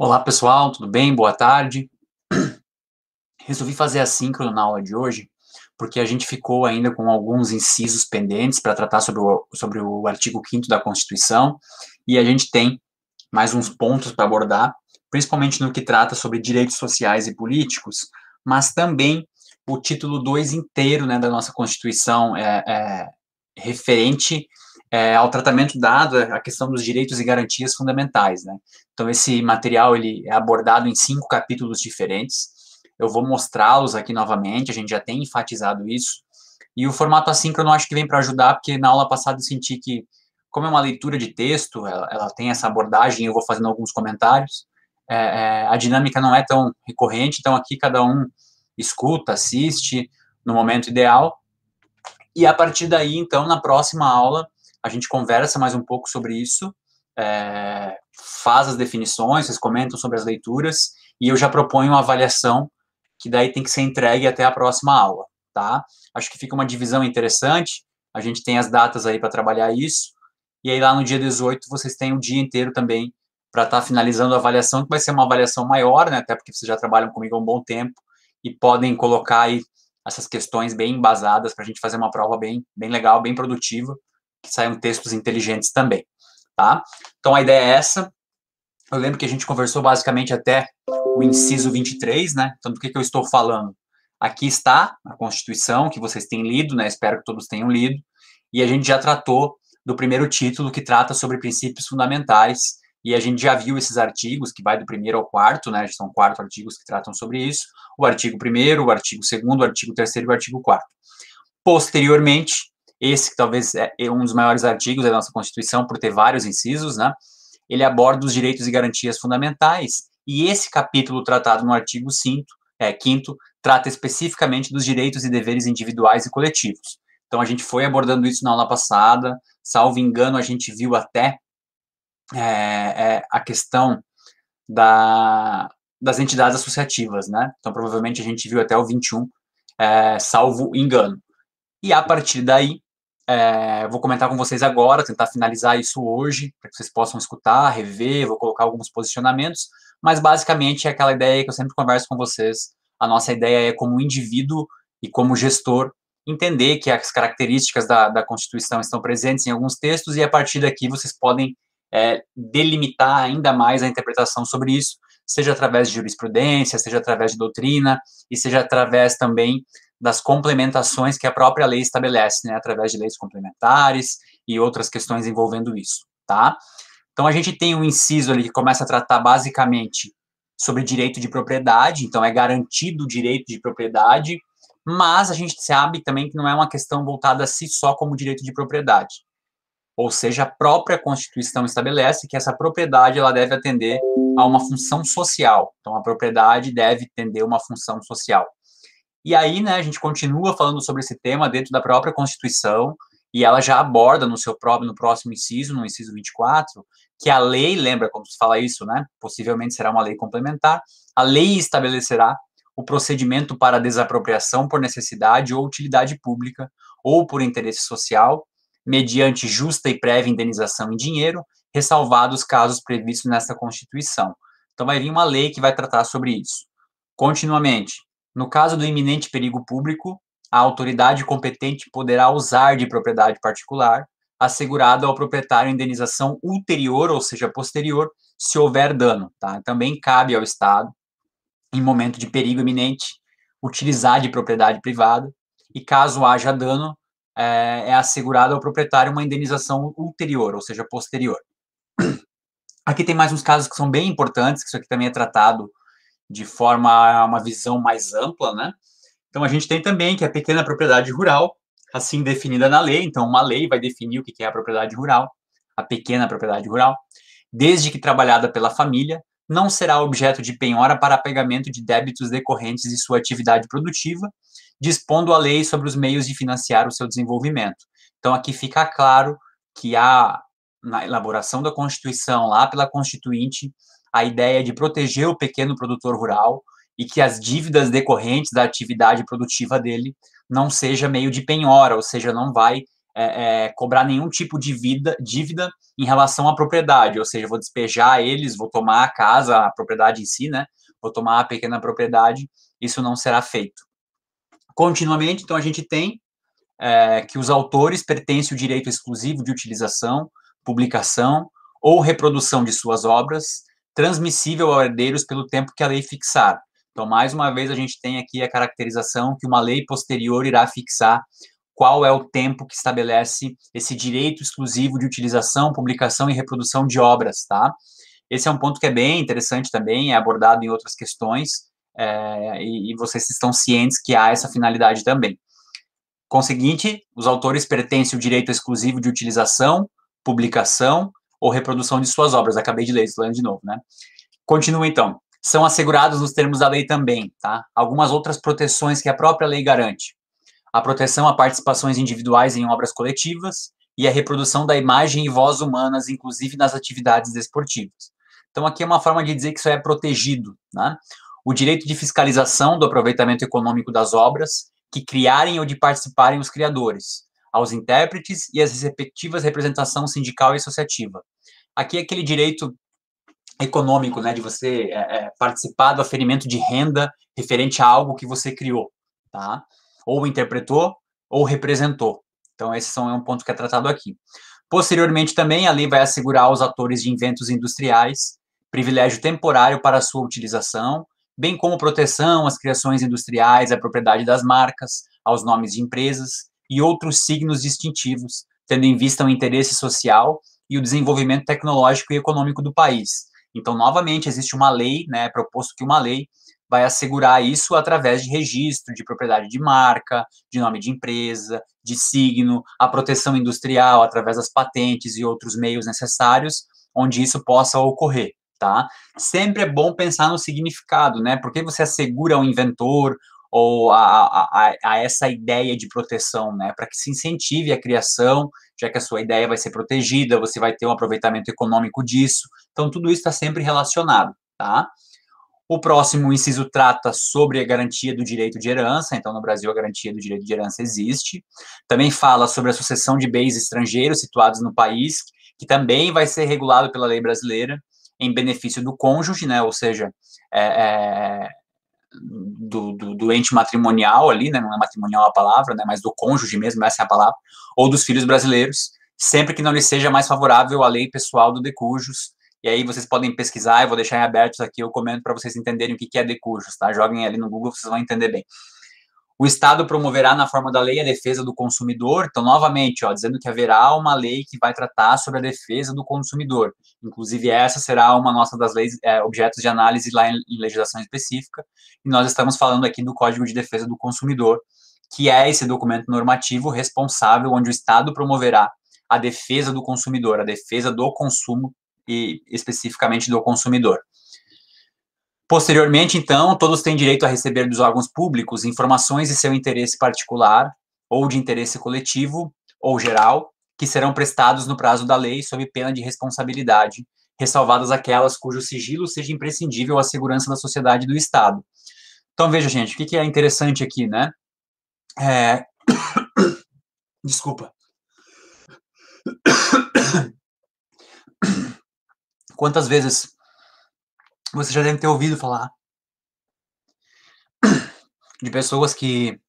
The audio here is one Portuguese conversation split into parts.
Olá pessoal, tudo bem? Boa tarde. Resolvi fazer a síncrono na aula de hoje, porque a gente ficou ainda com alguns incisos pendentes para tratar sobre o artigo 5º da Constituição, e a gente tem mais uns pontos para abordar, principalmente no que trata sobre direitos sociais e políticos, mas também o título 2 inteiro, né, da nossa Constituição é referente ao tratamento dado à questão dos direitos e garantias fundamentais, né? Então esse material ele é abordado em 5 capítulos diferentes. Eu vou mostrá-los aqui novamente, a gente já tem enfatizado isso. E o formato assíncrono eu acho que vem para ajudar, porque na aula passada eu senti que, como é uma leitura de texto, ela tem essa abordagem, eu vou fazendo alguns comentários, a dinâmica não é tão recorrente, então aqui cada um escuta, assiste no momento ideal, e a partir daí, então, na próxima aula, a gente conversa mais um pouco sobre isso, faz as definições, vocês comentam sobre as leituras, e eu já proponho uma avaliação que daí tem que ser entregue até a próxima aula, tá? Acho que fica uma divisão interessante, a gente tem as datas aí para trabalhar isso, e aí lá no dia 18 vocês têm o dia inteiro também para estar finalizando a avaliação, que vai ser uma avaliação maior, né, até porque vocês já trabalham comigo há um bom tempo, e podem colocar aí essas questões bem embasadas para a gente fazer uma prova bem legal, bem produtiva, que saiam textos inteligentes também, tá? Então a ideia é essa. Eu lembro que a gente conversou basicamente até o inciso 23, né? Então, do que eu estou falando? Aqui está a Constituição, que vocês têm lido, né? Espero que todos tenham lido. E a gente já tratou do primeiro título, que trata sobre princípios fundamentais. E a gente já viu esses artigos, que vai do primeiro ao quarto, né? São 4 artigos que tratam sobre isso. O artigo 1º, o artigo 2º, o artigo 3º e o artigo 4º. Posteriormente, esse que talvez é um dos maiores artigos da nossa Constituição, por ter vários incisos, né? Ele aborda os direitos e garantias fundamentais, e esse capítulo tratado no artigo 5º trata especificamente dos direitos e deveres individuais e coletivos. Então, a gente foi abordando isso na aula passada, salvo engano, a gente viu até a questão das entidades associativas, né? Então, provavelmente a gente viu até o 21, salvo engano. E a partir daí, vou comentar com vocês agora, tentar finalizar isso hoje, para que vocês possam escutar, rever, vou colocar alguns posicionamentos, mas basicamente é aquela ideia que eu sempre converso com vocês. A nossa ideia é, como indivíduo e como gestor, entender que as características da Constituição estão presentes em alguns textos, e a partir daqui vocês podem delimitar ainda mais a interpretação sobre isso, seja através de jurisprudência, seja através de doutrina, e seja através também das complementações que a própria lei estabelece, né, através de leis complementares e outras questões envolvendo isso, tá? Então, a gente tem um inciso ali que começa a tratar basicamente sobre direito de propriedade, então é garantido o direito de propriedade, mas a gente sabe também que não é uma questão voltada a si só como direito de propriedade. Ou seja, a própria Constituição estabelece que essa propriedade ela deve atender a uma função social. Então, a propriedade deve atender uma função social. E aí, né, a gente continua falando sobre esse tema dentro da própria Constituição, e ela já aborda no próximo inciso, no inciso 24, que a lei, lembra quando se fala isso, né, possivelmente será uma lei complementar, a lei estabelecerá o procedimento para desapropriação por necessidade ou utilidade pública, ou por interesse social, mediante justa e prévia indenização em dinheiro, ressalvados os casos previstos nesta Constituição. Então vai vir uma lei que vai tratar sobre isso. Continuamente, no caso do iminente perigo público, a autoridade competente poderá usar de propriedade particular, assegurado ao proprietário indenização ulterior, ou seja, posterior, se houver dano. Tá? Também cabe ao Estado, em momento de perigo iminente, utilizar de propriedade privada, e caso haja dano, é assegurado ao proprietário uma indenização ulterior, ou seja, posterior. Aqui tem mais uns casos que são bem importantes, que isso aqui também é tratado de forma, uma visão mais ampla, né? Então, a gente tem também que a pequena propriedade rural, assim definida na lei, então uma lei vai definir o que é a propriedade rural, a pequena propriedade rural, desde que trabalhada pela família, não será objeto de penhora para pagamento de débitos decorrentes de sua atividade produtiva, dispondo a lei sobre os meios de financiar o seu desenvolvimento. Então, aqui fica claro que há, na elaboração da Constituição, lá pela Constituinte, a ideia de proteger o pequeno produtor rural e que as dívidas decorrentes da atividade produtiva dele não seja meio de penhora, ou seja, não vai cobrar nenhum tipo de dívida em relação à propriedade, ou seja, vou despejar eles, vou tomar a casa, a propriedade em si, né? Vou tomar a pequena propriedade, isso não será feito. Continuamente, então, a gente tem que os autores pertencem ao direito exclusivo de utilização, publicação ou reprodução de suas obras, transmissível a herdeiros pelo tempo que a lei fixar. Então, mais uma vez, a gente tem aqui a caracterização que uma lei posterior irá fixar qual é o tempo que estabelece esse direito exclusivo de utilização, publicação e reprodução de obras, tá? Esse é um ponto que é bem interessante também, é abordado em outras questões, e vocês estão cientes que há essa finalidade também. Conseguinte, os autores pertencem ao direito exclusivo de utilização, publicação ou reprodução de suas obras. Acabei de ler, estou lendo de novo, né? Continua, então. São assegurados nos termos da lei também, tá? Algumas outras proteções que a própria lei garante. A proteção a participações individuais em obras coletivas e a reprodução da imagem e voz humanas, inclusive nas atividades desportivas. Então, aqui é uma forma de dizer que isso é protegido, né? O direito de fiscalização do aproveitamento econômico das obras que criarem ou de participarem os criadores, aos intérpretes e às respectivas representação sindical e associativa. Aqui é aquele direito econômico, né, de você participar do aferimento de renda referente a algo que você criou, tá? Ou interpretou ou representou. Então, esse é um ponto que é tratado aqui. Posteriormente, também, a lei vai assegurar aos atores de inventos industriais privilégio temporário para a sua utilização, bem como proteção às criações industriais, à propriedade das marcas, aos nomes de empresas e outros signos distintivos, tendo em vista o interesse social e o desenvolvimento tecnológico e econômico do país. Então, novamente, existe uma lei, né, proposto que uma lei vai assegurar isso através de registro de propriedade de marca, de nome de empresa, de signo, a proteção industrial através das patentes e outros meios necessários, onde isso possa ocorrer, tá? Sempre é bom pensar no significado, né? Por que você assegura ao inventor ou a essa ideia de proteção, né? Para que se incentive a criação, já que a sua ideia vai ser protegida, você vai ter um aproveitamento econômico disso. Então, tudo isso está sempre relacionado, tá? O próximo inciso trata sobre a garantia do direito de herança, então no Brasil a garantia do direito de herança existe. Também fala sobre a sucessão de bens estrangeiros situados no país, que também vai ser regulado pela lei brasileira, em benefício do cônjuge, né, ou seja, do ente matrimonial ali, né, não é matrimonial a palavra, né, mas do cônjuge mesmo, essa é a palavra, ou dos filhos brasileiros, sempre que não lhe seja mais favorável a lei pessoal do decujus. E aí vocês podem pesquisar, eu vou deixar em abertos aqui, eu comento para vocês entenderem o que é decujus, tá? Joguem ali no Google, vocês vão entender bem. O Estado promoverá na forma da lei a defesa do consumidor, então, novamente, ó, dizendo que haverá uma lei que vai tratar sobre a defesa do consumidor. Inclusive, essa será uma nossa das leis, objetos de análise lá em legislação específica, e nós estamos falando aqui do Código de Defesa do Consumidor, que é esse documento normativo responsável, onde o Estado promoverá a defesa do consumidor, a defesa do consumo, e especificamente do consumidor. Posteriormente, então, todos têm direito a receber dos órgãos públicos informações de seu interesse particular ou de interesse coletivo ou geral, que serão prestados no prazo da lei sob pena de responsabilidade, ressalvadas aquelas cujo sigilo seja imprescindível à segurança da sociedade e do Estado. Então, veja, gente, o que é interessante aqui, né? Desculpa. Quantas vezes você já deve ter ouvido falar de pessoas que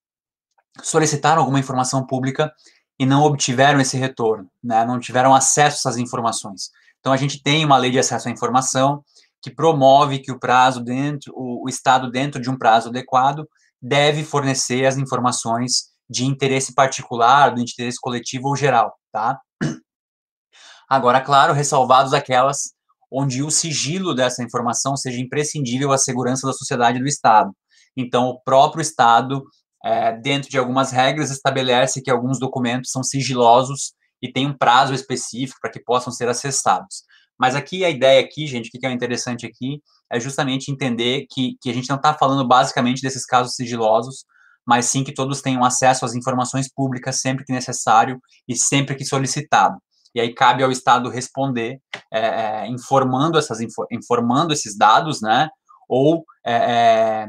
solicitaram alguma informação pública e não obtiveram esse retorno, né? Não tiveram acesso a essas informações. Então, a gente tem uma lei de acesso à informação que promove que o Estado, dentro de um prazo adequado, deve fornecer as informações de interesse particular, do interesse coletivo ou geral, tá? Agora, claro, ressalvados aquelas onde o sigilo dessa informação seja imprescindível à segurança da sociedade e do Estado. Então, o próprio Estado, dentro de algumas regras, estabelece que alguns documentos são sigilosos e tem um prazo específico para que possam ser acessados. Mas aqui, a ideia aqui, gente, o que é interessante aqui, é justamente entender que a gente não está falando basicamente desses casos sigilosos, mas sim que todos tenham acesso às informações públicas sempre que necessário e sempre que solicitado. E aí cabe ao Estado responder, informando esses dados, né, ou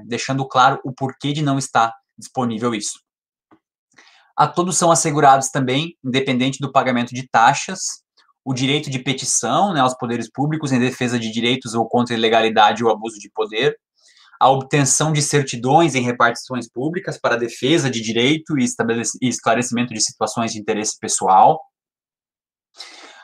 deixando claro o porquê de não estar disponível isso. A todos são assegurados também, independente do pagamento de taxas, o direito de petição, né, aos poderes públicos em defesa de direitos ou contra a ilegalidade ou abuso de poder, a obtenção de certidões em repartições públicas para defesa de direito e esclarecimento de situações de interesse pessoal.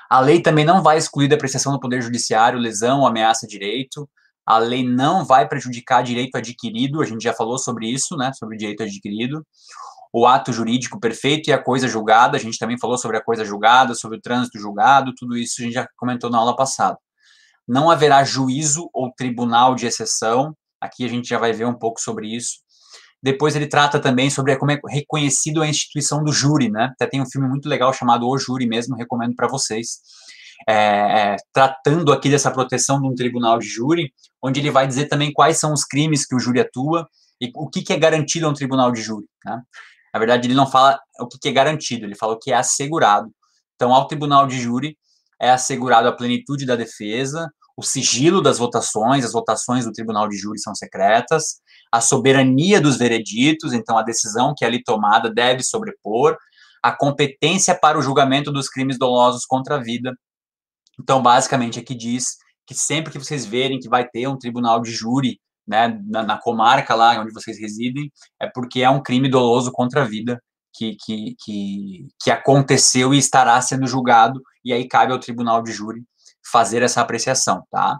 A lei também não vai excluir da apreciação do Poder Judiciário lesão ou ameaça a direito. A lei não vai prejudicar direito adquirido, a gente já falou sobre isso, né, sobre direito adquirido. O ato jurídico perfeito e a coisa julgada, a gente também falou sobre a coisa julgada, sobre o trânsito julgado, tudo isso a gente já comentou na aula passada. Não haverá juízo ou tribunal de exceção, aqui a gente já vai ver um pouco sobre isso. Depois ele trata também sobre como é reconhecido a instituição do júri, né? Até tem um filme muito legal chamado O Júri mesmo, recomendo para vocês. Tratando aqui dessa proteção de um tribunal de júri, onde ele vai dizer também quais são os crimes que o júri atua e o que é garantido a um tribunal de júri, né? Na verdade, ele não fala o que é garantido, ele fala o que é assegurado. Então, ao tribunal de júri é assegurado a plenitude da defesa, o sigilo das votações, as votações do tribunal de júri são secretas, a soberania dos vereditos, então a decisão que é ali tomada deve sobrepor, a competência para o julgamento dos crimes dolosos contra a vida. Então, basicamente, aqui diz que sempre que vocês verem que vai ter um tribunal de júri, né, na comarca lá onde vocês residem, é porque é um crime doloso contra a vida que aconteceu e estará sendo julgado, e aí cabe ao tribunal de júri fazer essa apreciação, tá?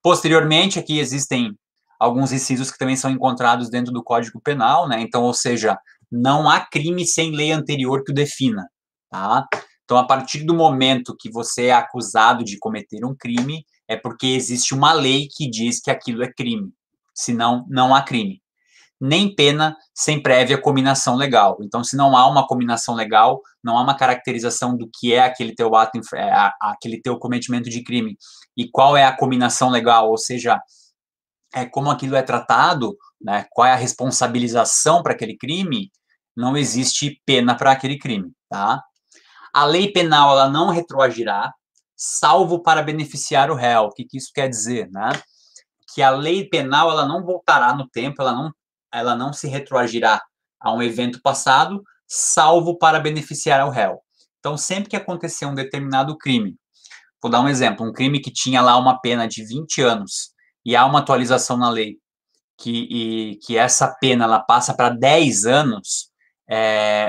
Posteriormente, aqui existem alguns incisos que também são encontrados dentro do Código Penal, né? Então, ou seja, não há crime sem lei anterior que o defina, tá? Então, a partir do momento que você é acusado de cometer um crime, é porque existe uma lei que diz que aquilo é crime, senão não há crime. Nem pena sem prévia cominação legal. Então, se não há uma cominação legal, não há uma caracterização do que é aquele teu ato, aquele teu cometimento de crime e qual é a cominação legal, ou seja, como aquilo é tratado, né, qual é a responsabilização para aquele crime, não existe pena para aquele crime, tá? A lei penal, ela não retroagirá, salvo para beneficiar o réu. O que isso quer dizer, né? Que a lei penal, ela não voltará no tempo, ela não se retroagirá a um evento passado, salvo para beneficiar o réu. Então, sempre que acontecer um determinado crime, vou dar um exemplo, um crime que tinha lá uma pena de 20 anos, e há uma atualização na lei que essa pena ela passa para 10 anos,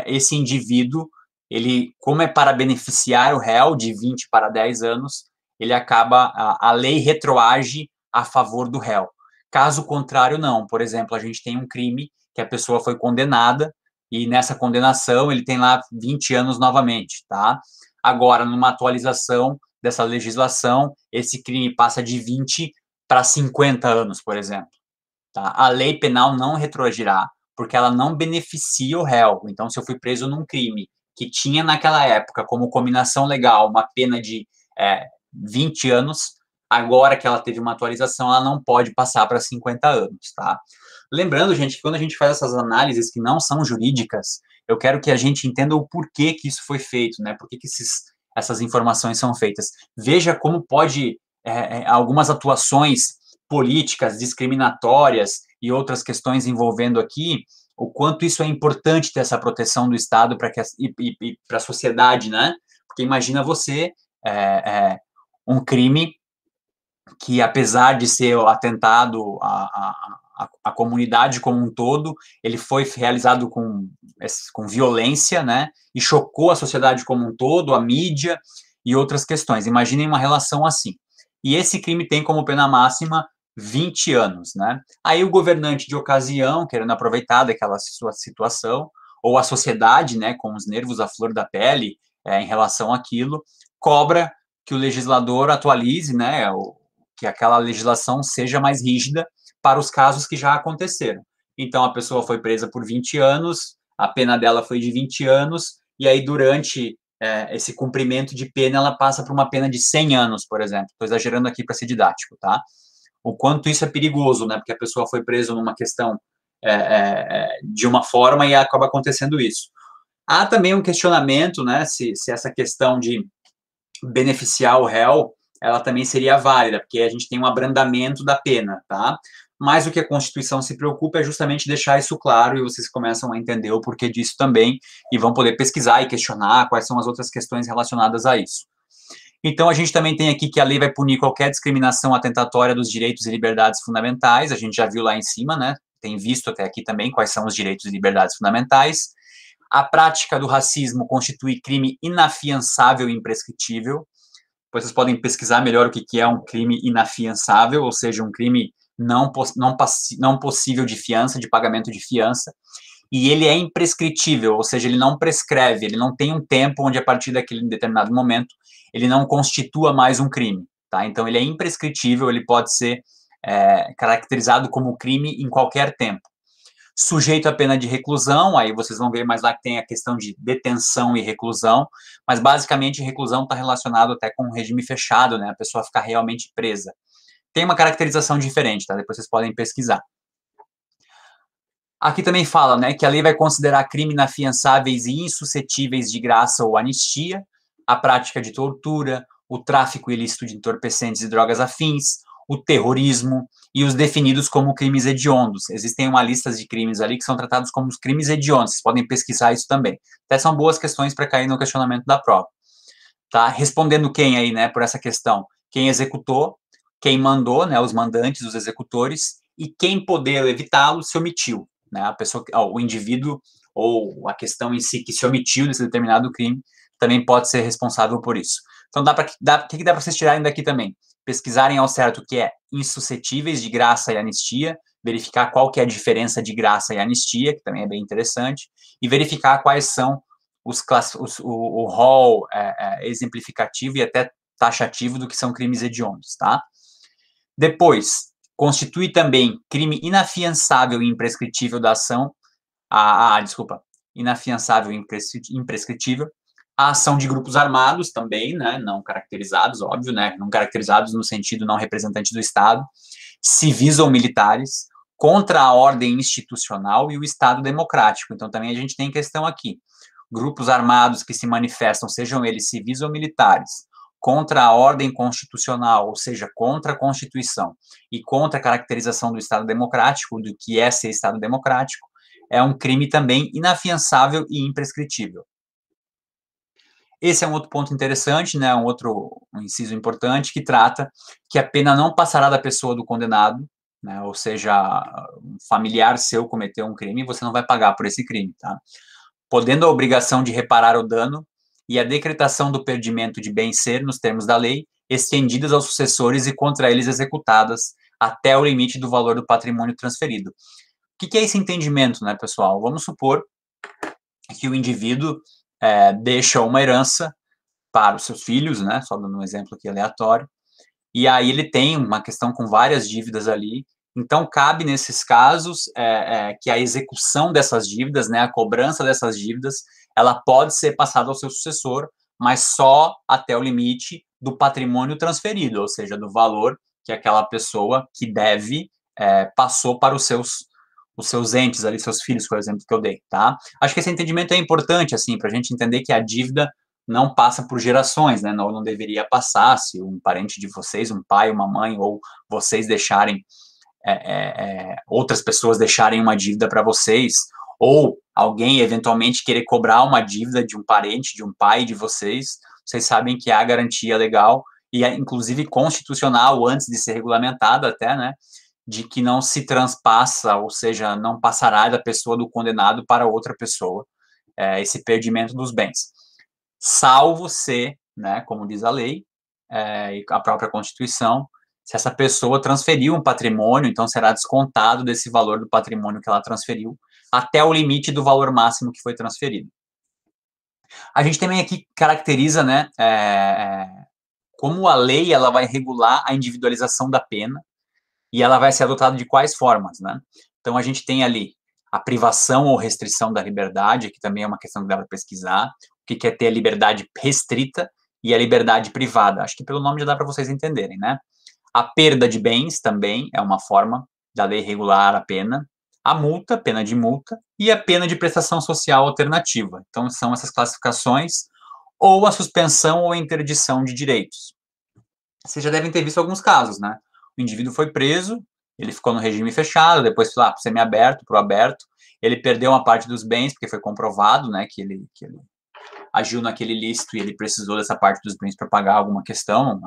esse indivíduo, ele, como é para beneficiar o réu de 20 para 10 anos, ele acaba, a lei retroage a favor do réu. Caso contrário, não. Por exemplo, a gente tem um crime que a pessoa foi condenada e nessa condenação ele tem lá 20 anos novamente, tá? Agora, numa atualização dessa legislação, esse crime passa de 20 para 50 anos, por exemplo. Tá? A lei penal não retroagirá, porque ela não beneficia o réu. Então, se eu fui preso num crime que tinha naquela época como cominação legal uma pena de 20 anos, agora que ela teve uma atualização, ela não pode passar para 50 anos, tá? Lembrando, gente, que quando a gente faz essas análises que não são jurídicas, eu quero que a gente entenda o porquê que isso foi feito, né? Por que essas informações são feitas. Veja como pode algumas atuações políticas discriminatórias e outras questões envolvendo aqui, o quanto isso é importante ter essa proteção do Estado para a sociedade, né? Porque imagina você um crime que, apesar de ser atentado à comunidade como um todo, ele foi realizado com violência, né? E chocou a sociedade como um todo, a mídia e outras questões. Imaginem uma relação assim. E esse crime tem como pena máxima 20 anos, né? Aí o governante de ocasião, querendo aproveitar daquela sua situação, ou a sociedade, né, com os nervos à flor da pele em relação àquilo, cobra que o legislador atualize, né, que aquela legislação seja mais rígida para os casos que já aconteceram. Então, a pessoa foi presa por 20 anos, a pena dela foi de 20 anos, e aí, durante esse cumprimento de pena, ela passa por uma pena de 100 anos, por exemplo. Estou exagerando aqui para ser didático, tá? O quanto isso é perigoso, né? Porque a pessoa foi presa numa questão de uma forma e acaba acontecendo isso. Há também um questionamento, né? Se essa questão de beneficiar o réu, ela também seria válida, porque a gente tem um abrandamento da pena, tá? mas o que a Constituição se preocupa é justamente deixar isso claro e vocês começam a entender o porquê disso também e vão poder pesquisar e questionar quais são as outras questões relacionadas a isso. Então, a gente também tem aqui que a lei vai punir qualquer discriminação atentatória dos direitos e liberdades fundamentais, a gente já viu lá em cima, né? Tem visto até aqui também quais são os direitos e liberdades fundamentais. A prática do racismo constitui crime inafiançável e imprescritível. Depois vocês podem pesquisar melhor o que é um crime inafiançável, ou seja, um crime não possível de fiança, de pagamento de fiança. E ele é imprescritível, ou seja, ele não prescreve, ele não tem um tempo onde, a partir daquele determinado momento, ele não constitua mais um crime. Tá? Então, ele é imprescritível, ele pode ser caracterizado como crime em qualquer tempo. Sujeito à pena de reclusão, aí vocês vão ver mais lá que tem a questão de detenção e reclusão, mas basicamente reclusão está relacionado até com um regime fechado, né? A pessoa ficar realmente presa. Tem uma caracterização diferente, tá? Depois vocês podem pesquisar. Aqui também fala, né, que a lei vai considerar crime inafiançáveis e insuscetíveis de graça ou anistia a prática de tortura, o tráfico ilícito de entorpecentes e drogas afins, o terrorismo e os definidos como crimes hediondos. Existem uma lista de crimes ali que são tratados como os crimes hediondos, vocês podem pesquisar isso também. Até são boas questões para cair no questionamento da prova. Tá? Respondendo quem aí, né, por essa questão? Quem executou, quem mandou, né, os mandantes, os executores, e quem poder evitá-lo se omitiu. Né, a pessoa, o indivíduo ou a questão em si que se omitiu desse determinado crime também pode ser responsável por isso. Então, o que dá para vocês tirarem daqui também? Pesquisarem ao certo o que é insuscetíveis de graça e anistia, verificar qual que é a diferença de graça e anistia, que também é bem interessante, e verificar quais são o rol exemplificativo e até taxativo do que são crimes hediondos, tá? Depois, constitui também crime inafiançável e imprescritível da ação, inafiançável e imprescritível, a ação de grupos armados também, né, não caracterizados, óbvio, né, não caracterizados no sentido não representante do Estado, civis ou militares, contra a ordem institucional e o Estado democrático. Então, também a gente tem questão aqui. Grupos armados que se manifestam, sejam eles civis ou militares, contra a ordem constitucional, ou seja, contra a Constituição, e contra a caracterização do Estado democrático, do que é ser Estado democrático, é um crime também inafiançável e imprescritível. Esse é um outro ponto interessante, né, um inciso importante, que trata que a pena não passará da pessoa do condenado, né, ou seja, um familiar seu cometeu um crime, você não vai pagar por esse crime, tá? Podendo a obrigação de reparar o dano e a decretação do perdimento de bem ser, nos termos da lei, estendidas aos sucessores e contra eles executadas até o limite do valor do patrimônio transferido. O que é esse entendimento, né, pessoal? Vamos supor que o indivíduo deixa uma herança para os seus filhos, né, só dando um exemplo aqui aleatório, e aí ele tem uma questão com várias dívidas ali, então cabe nesses casos que a execução dessas dívidas, né, a cobrança dessas dívidas, ela pode ser passada ao seu sucessor, mas só até o limite do patrimônio transferido, ou seja, do valor que aquela pessoa que deve passou para os seus entes ali, seus filhos, por exemplo, que eu dei, tá? Acho que esse entendimento é importante, assim, para a gente entender que a dívida não passa por gerações, né? Não deveria passar se um parente de vocês, um pai, uma mãe, ou vocês deixarem, outras pessoas deixarem uma dívida para vocês, ou alguém eventualmente querer cobrar uma dívida de um parente, de um pai de vocês, vocês sabem que há garantia legal, e inclusive constitucional, antes de ser regulamentada até, né? De que não se transpassa, ou seja, não passará da pessoa do condenado para outra pessoa, esse perdimento dos bens. Salvo se, né, como diz a lei, e a própria Constituição, se essa pessoa transferiu um patrimônio, então será descontado desse valor do patrimônio que ela transferiu, até o limite do valor máximo que foi transferido. A gente também aqui caracteriza, né, como a lei ela vai regular a individualização da pena, e ela vai ser adotada de quais formas, né? Então, a gente tem ali a privação ou restrição da liberdade, que também é uma questão que dá para pesquisar, o que é ter a liberdade restrita e a liberdade privada. Acho que pelo nome já dá para vocês entenderem, né? A perda de bens também é uma forma da lei regular a pena, a multa, pena de multa, e a pena de prestação social alternativa. Então, são essas classificações, ou a suspensão ou a interdição de direitos. Vocês já devem ter visto alguns casos, né? O indivíduo foi preso, Ele ficou no regime fechado, depois foi lá para o semiaberto, para o aberto. Ele perdeu uma parte dos bens, porque foi comprovado, né, que ele agiu naquele ilícito e ele precisou dessa parte dos bens para pagar alguma questão,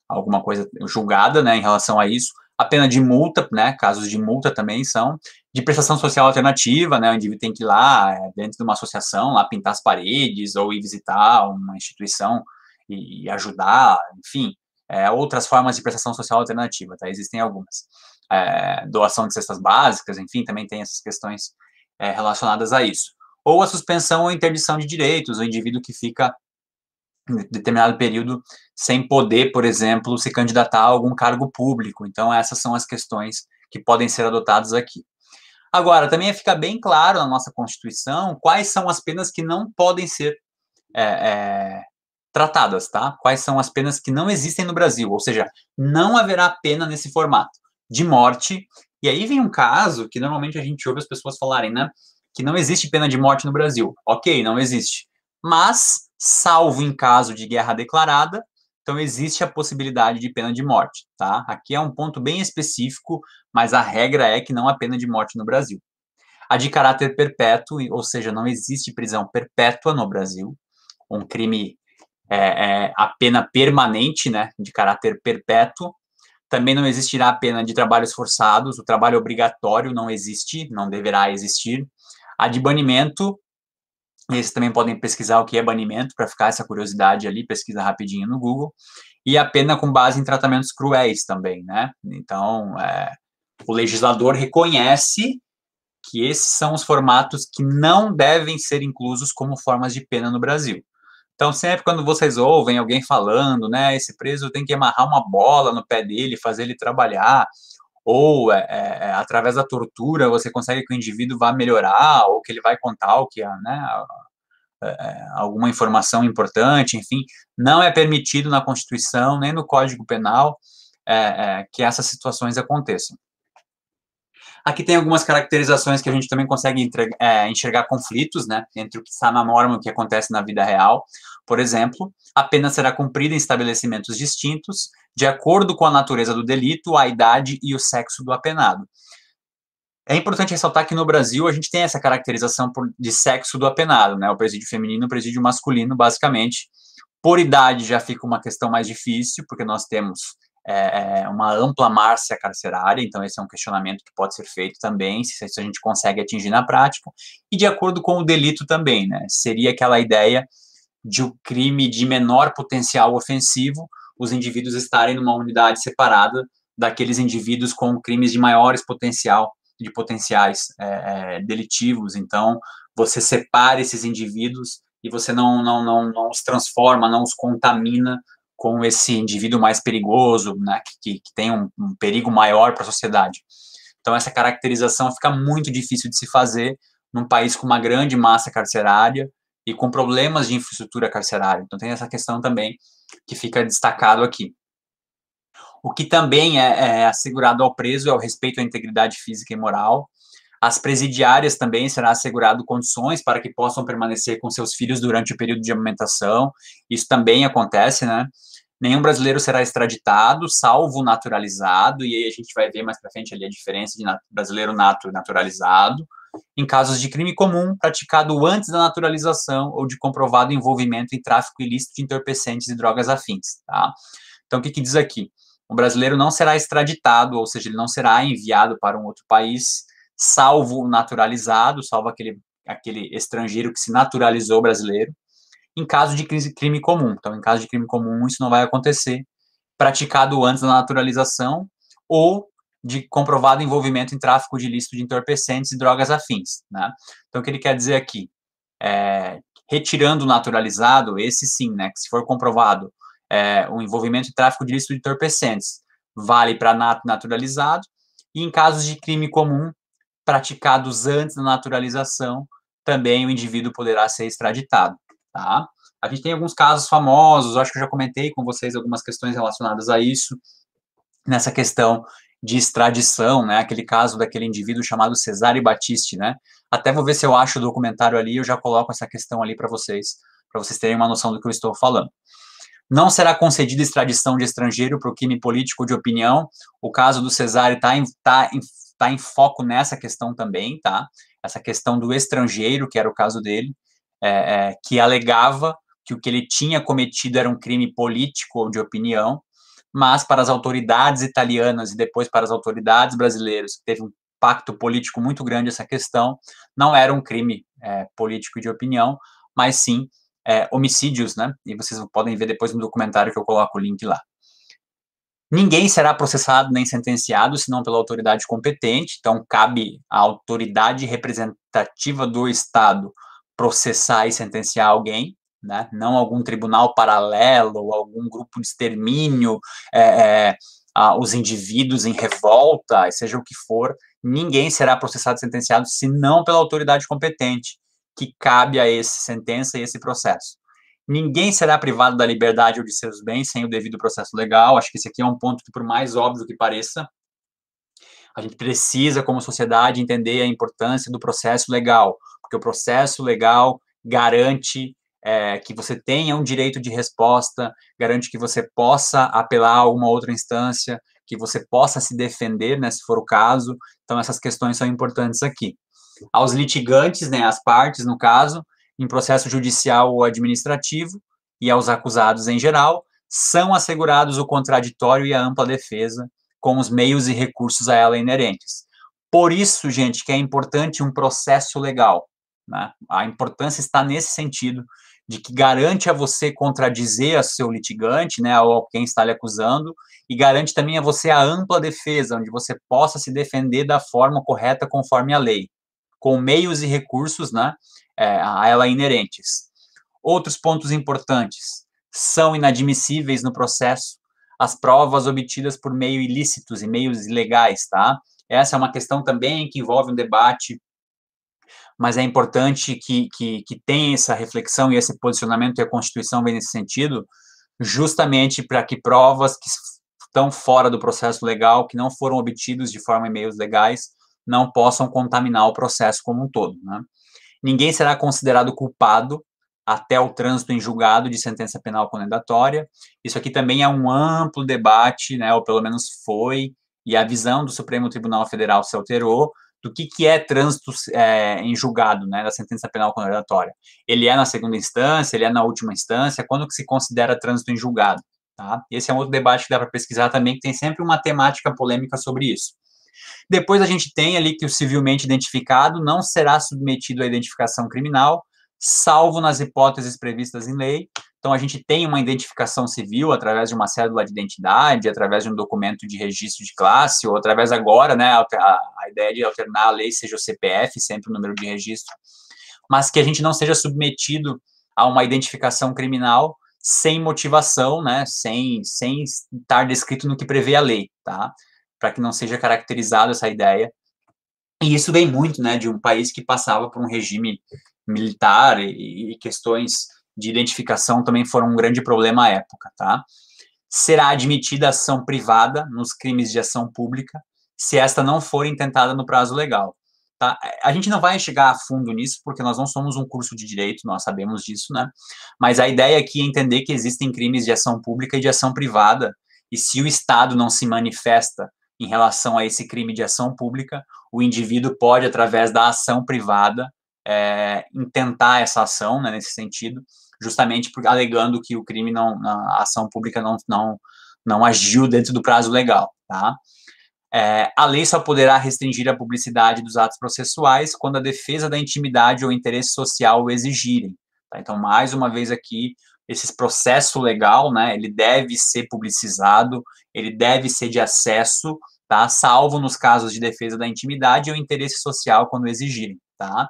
alguma coisa julgada, né, em relação a isso. A pena de multa, né, casos de multa também são de prestação social alternativa, né, o indivíduo tem que ir lá dentro de uma associação, lá pintar as paredes ou ir visitar uma instituição e ajudar, enfim, outras formas de prestação social alternativa, tá? Existem algumas. Doação de cestas básicas, enfim, também tem essas questões relacionadas a isso. Ou a suspensão ou interdição de direitos, o indivíduo que fica em determinado período sem poder, por exemplo, se candidatar a algum cargo público. Então, essas são as questões que podem ser adotadas aqui. Agora, também fica bem claro na nossa Constituição quais são as penas que não podem ser tratadas, tá? Quais são as penas que não existem no Brasil, ou seja, não haverá pena nesse formato de morte. E aí vem um caso que normalmente a gente ouve as pessoas falarem, né? Que não existe pena de morte no Brasil. Ok, não existe. Mas, salvo em caso de guerra declarada, então existe a possibilidade de pena de morte, tá? Aqui é um ponto bem específico, mas a regra é que não há pena de morte no Brasil. A de caráter perpétuo, ou seja, não existe prisão perpétua no Brasil. Um crime a pena permanente, né, de caráter perpétuo. Também não existirá a pena de trabalhos forçados, o trabalho obrigatório não existe, não deverá existir. A de banimento, eles também podem pesquisar o que é banimento, para ficar essa curiosidade ali, pesquisa rapidinho no Google. E a pena com base em tratamentos cruéis também, né? Então, o legislador reconhece que esses são os formatos que não devem ser inclusos como formas de pena no Brasil. Então, sempre quando vocês ouvem alguém falando, né, esse preso tem que amarrar uma bola no pé dele, fazer ele trabalhar, ou através da tortura você consegue que o indivíduo vá melhorar, ou que ele vai contar o que né, alguma informação importante, enfim, não é permitido na Constituição, nem no Código Penal, que essas situações aconteçam. Aqui tem algumas caracterizações que a gente também consegue enxergar conflitos, né, entre o que está na norma e o que acontece na vida real. Por exemplo, a pena será cumprida em estabelecimentos distintos, de acordo com a natureza do delito, a idade e o sexo do apenado. É importante ressaltar que no Brasil a gente tem essa caracterização de sexo do apenado, né, o presídio feminino e o presídio masculino, basicamente. Por idade já fica uma questão mais difícil, porque nós temos uma ampla márcia carcerária, então esse é um questionamento que pode ser feito também, se a gente consegue atingir na prática, e de acordo com o delito também, né, seria aquela ideia de um crime de menor potencial ofensivo, os indivíduos estarem numa unidade separada daqueles indivíduos com crimes de maiores potenciais delitivos, então você separa esses indivíduos e você não os transforma, não os contamina com esse indivíduo mais perigoso, né, que tem um perigo maior para a sociedade. Então, essa caracterização fica muito difícil de se fazer num país com uma grande massa carcerária e com problemas de infraestrutura carcerária. Então, tem essa questão também que fica destacado aqui. O que também é assegurado ao preso é o respeito à integridade física e moral. As presidiárias também será assegurado condições para que possam permanecer com seus filhos durante o período de amamentação. Isso também acontece, né? Nenhum brasileiro será extraditado, salvo naturalizado, e aí a gente vai ver mais para frente ali a diferença de brasileiro nato e naturalizado, em casos de crime comum praticado antes da naturalização ou de comprovado envolvimento em tráfico ilícito de entorpecentes e drogas afins, tá? Então, o que diz aqui? O brasileiro não será extraditado, ou seja, ele não será enviado para um outro país, salvo o naturalizado, salvo aquele estrangeiro que se naturalizou brasileiro, em caso de crime comum. Então, em caso de crime comum, isso não vai acontecer, praticado antes da naturalização ou de comprovado envolvimento em tráfico de ilícito de entorpecentes e drogas afins, né? Então, o que ele quer dizer aqui? Retirando o naturalizado, esse sim, né, que se for comprovado o envolvimento em tráfico de ilícito de entorpecentes, vale para naturalizado, e em casos de crime comum, praticados antes da naturalização, também o indivíduo poderá ser extraditado, tá? A gente tem alguns casos famosos, acho que eu já comentei com vocês algumas questões relacionadas a isso, nessa questão de extradição, né, aquele caso daquele indivíduo chamado Cesare Battisti, né, até vou ver se eu acho o documentário ali, eu já coloco essa questão ali para vocês terem uma noção do que eu estou falando. Não será concedida extradição de estrangeiro para o crime político de opinião. O caso do Cesare está em foco nessa questão também, tá? Essa questão do estrangeiro, que era o caso dele, que alegava que o que ele tinha cometido era um crime político ou de opinião, mas para as autoridades italianas e depois para as autoridades brasileiras, que teve um impacto político muito grande essa questão, não era um crime político de opinião, mas sim homicídios, né? E vocês podem ver depois no documentário que eu coloco o link lá. Ninguém será processado nem sentenciado, senão pela autoridade competente, então cabe à autoridade representativa do Estado processar e sentenciar alguém, né? Não algum tribunal paralelo, ou algum grupo de extermínio, os indivíduos em revolta, seja o que for, ninguém será processado e sentenciado, senão pela autoridade competente, que cabe a essa sentença e esse processo. Ninguém será privado da liberdade ou de seus bens sem o devido processo legal. Acho que esse aqui é um ponto que, por mais óbvio que pareça, a gente precisa, como sociedade, entender a importância do processo legal, porque o processo legal garante que você tenha um direito de resposta, garante que você possa apelar a uma outra instância, que você possa se defender, né, se for o caso. Então, essas questões são importantes aqui. Aos litigantes, né, as partes, no caso, em processo judicial ou administrativo, e aos acusados em geral, são assegurados o contraditório e a ampla defesa, com os meios e recursos a ela inerentes. Por isso, gente, que é importante um processo legal, né? A importância está nesse sentido, de que garante a você contradizer a seu litigante, né, ou quem está lhe acusando, e garante também a você a ampla defesa, onde você possa se defender da forma correta conforme a lei, com meios e recursos, né, a ela inerentes. Outros pontos importantes: são inadmissíveis no processo as provas obtidas por meio ilícitos e meios ilegais, tá? Essa é uma questão também que envolve um debate, mas é importante que tenha essa reflexão e esse posicionamento, e a Constituição vem nesse sentido, justamente para que provas que estão fora do processo legal, que não foram obtidos de forma e meios legais, não possam contaminar o processo como um todo, né? Ninguém será considerado culpado até o trânsito em julgado de sentença penal condenatória. Isso aqui também é um amplo debate, né, ou pelo menos foi, e a visão do Supremo Tribunal Federal se alterou do que é trânsito em julgado, né, da sentença penal condenatória. Ele é na segunda instância, ele é na última instância, quando que se considera trânsito em julgado, tá? Esse é um outro debate que dá para pesquisar também, que tem sempre uma temática polêmica sobre isso. Depois a gente tem ali que o civilmente identificado não será submetido à identificação criminal, salvo nas hipóteses previstas em lei. Então, a gente tem uma identificação civil através de uma cédula de identidade, através de um documento de registro de classe, ou através agora, né, a ideia de alternar a lei seja o CPF, sempre o número de registro, mas que a gente não seja submetido a uma identificação criminal sem motivação, né, sem estar descrito no que prevê a lei, tá? Para que não seja caracterizada essa ideia. E isso vem muito, né, de um país que passava por um regime militar, e questões de identificação também foram um grande problema à época, tá? Será admitida ação privada nos crimes de ação pública, se esta não for intentada no prazo legal, tá? A gente não vai chegar a fundo nisso, porque nós não somos um curso de direito, nós sabemos disso, né? Mas a ideia aqui é entender que existem crimes de ação pública e de ação privada, e se o Estado não se manifesta em relação a esse crime de ação pública, o indivíduo pode, através da ação privada, intentar essa ação, né, nesse sentido, justamente alegando que o crime a ação pública não agiu dentro do prazo legal, tá? A lei só poderá restringir a publicidade dos atos processuais quando a defesa da intimidade ou interesse social o exigirem, tá? Então, mais uma vez aqui, esse processo legal, né, ele deve ser publicizado, ele deve ser de acesso, tá? Salvo nos casos de defesa da intimidade ou interesse social quando exigirem, tá?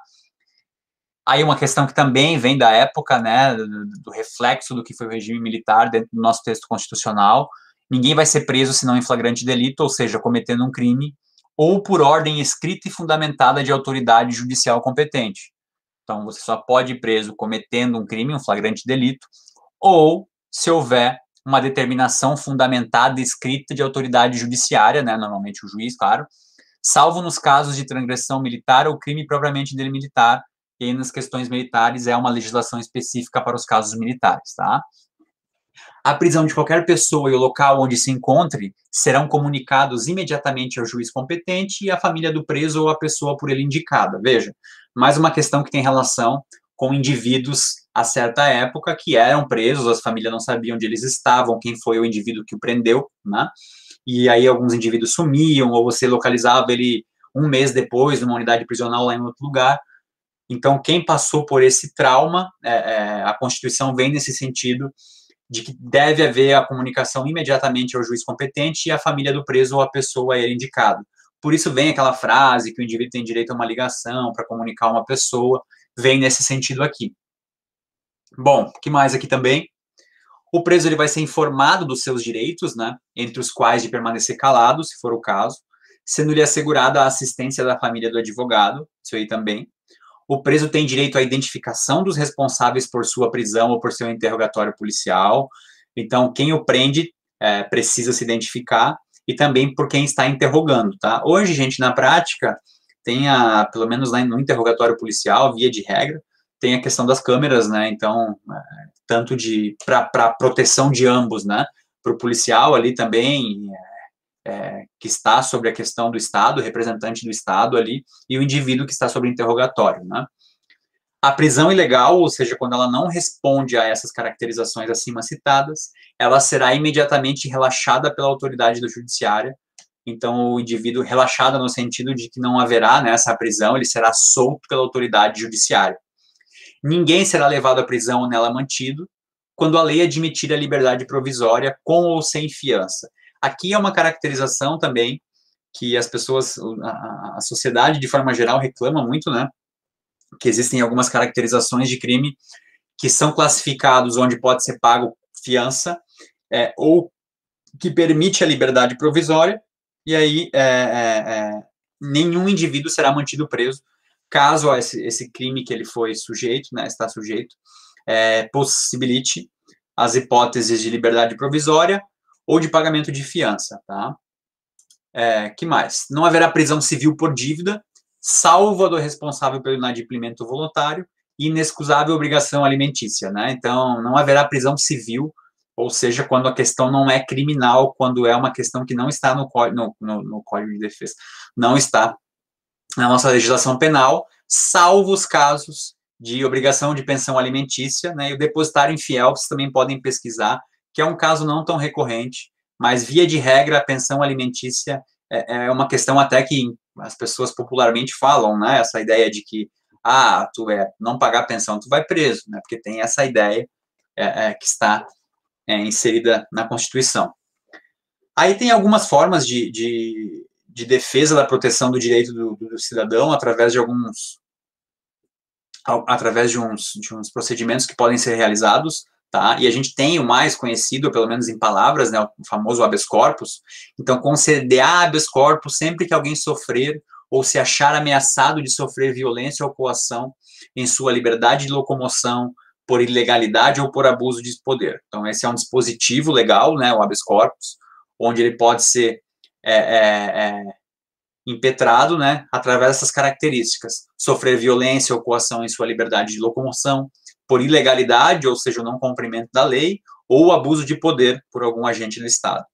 Aí uma questão que também vem da época, né, do reflexo do que foi o regime militar dentro do nosso texto constitucional: ninguém vai ser preso senão em flagrante delito, ou seja, cometendo um crime, ou por ordem escrita e fundamentada de autoridade judicial competente. Então, você só pode ir preso cometendo um crime, um flagrante delito, ou se houver uma determinação fundamentada e escrita de autoridade judiciária, né, normalmente o juiz, claro, salvo nos casos de transgressão militar ou crime propriamente dele militar, e aí nas questões militares é uma legislação específica para os casos militares, tá? A prisão de qualquer pessoa e o local onde se encontre serão comunicados imediatamente ao juiz competente e à família do preso ou à pessoa por ele indicada. Veja, mais uma questão que tem relação com indivíduos a certa época que eram presos, as famílias não sabiam onde eles estavam, quem foi o indivíduo que o prendeu, né? E aí alguns indivíduos sumiam, ou você localizava ele um mês depois numa unidade prisional lá em outro lugar. Então, quem passou por esse trauma, a Constituição vem nesse sentido de que deve haver a comunicação imediatamente ao juiz competente e à família do preso ou à pessoa a ele indicado. Por isso vem aquela frase que o indivíduo tem direito a uma ligação para comunicar uma pessoa, vem nesse sentido aqui. Bom, o que mais aqui também? O preso ele vai ser informado dos seus direitos, né, entre os quais de permanecer calado, se for o caso, sendo-lhe assegurada a assistência da família do advogado, isso aí também. O preso tem direito à identificação dos responsáveis por sua prisão ou por seu interrogatório policial. Então, quem o prende precisa se identificar e também por quem está interrogando, tá? Hoje, gente, na prática, tem pelo menos lá no interrogatório policial, via de regra, tem a questão das câmeras, né? Então, tanto para proteção de ambos, né? Para o policial ali também, que está sobre a questão do Estado, representante do Estado ali, e o indivíduo que está sobre interrogatório, né? A prisão ilegal, ou seja, quando ela não responde a essas caracterizações acima citadas, ela será imediatamente relaxada pela autoridade do judiciária. Então, o indivíduo relaxado no sentido de que não haverá essa prisão, ele será solto pela autoridade judiciária. Ninguém será levado à prisão ou nela mantido quando a lei admitir a liberdade provisória com ou sem fiança. Aqui é uma caracterização também que as pessoas, a sociedade de forma geral reclama muito, né? Que existem algumas caracterizações de crime que são classificados onde pode ser pago fiança ou que permite a liberdade provisória, e aí nenhum indivíduo será mantido preso caso esse crime que ele foi sujeito, né, está sujeito, possibilite as hipóteses de liberdade provisória ou de pagamento de fiança, tá? Que mais? Não haverá prisão civil por dívida, salvo a do responsável pelo inadimplemento voluntário e inexcusável obrigação alimentícia, né? Então, não haverá prisão civil, ou seja, quando a questão não é criminal, quando é uma questão que não está no Código de Defesa, não está na nossa legislação penal, salvo os casos de obrigação de pensão alimentícia, né? E o depositário infiel, vocês também podem pesquisar, que é um caso não tão recorrente, mas, via de regra, a pensão alimentícia é uma questão até que as pessoas popularmente falam, né? Essa ideia de que, tu não pagar pensão, tu vai preso, né? Porque tem essa ideia que está inserida na Constituição. Aí tem algumas formas de defesa da proteção do direito do cidadão através de uns procedimentos que podem ser realizados, tá? E a gente tem o mais conhecido, pelo menos em palavras, né, o famoso habeas corpus. Então, conceder habeas corpus sempre que alguém sofrer ou se achar ameaçado de sofrer violência ou coação em sua liberdade de locomoção por ilegalidade ou por abuso de poder. Então, esse é um dispositivo legal, né, o habeas corpus, onde ele pode ser impetrado, né, através dessas características: sofrer violência ou coação em sua liberdade de locomoção, por ilegalidade, ou seja, o não cumprimento da lei, ou abuso de poder por algum agente do Estado.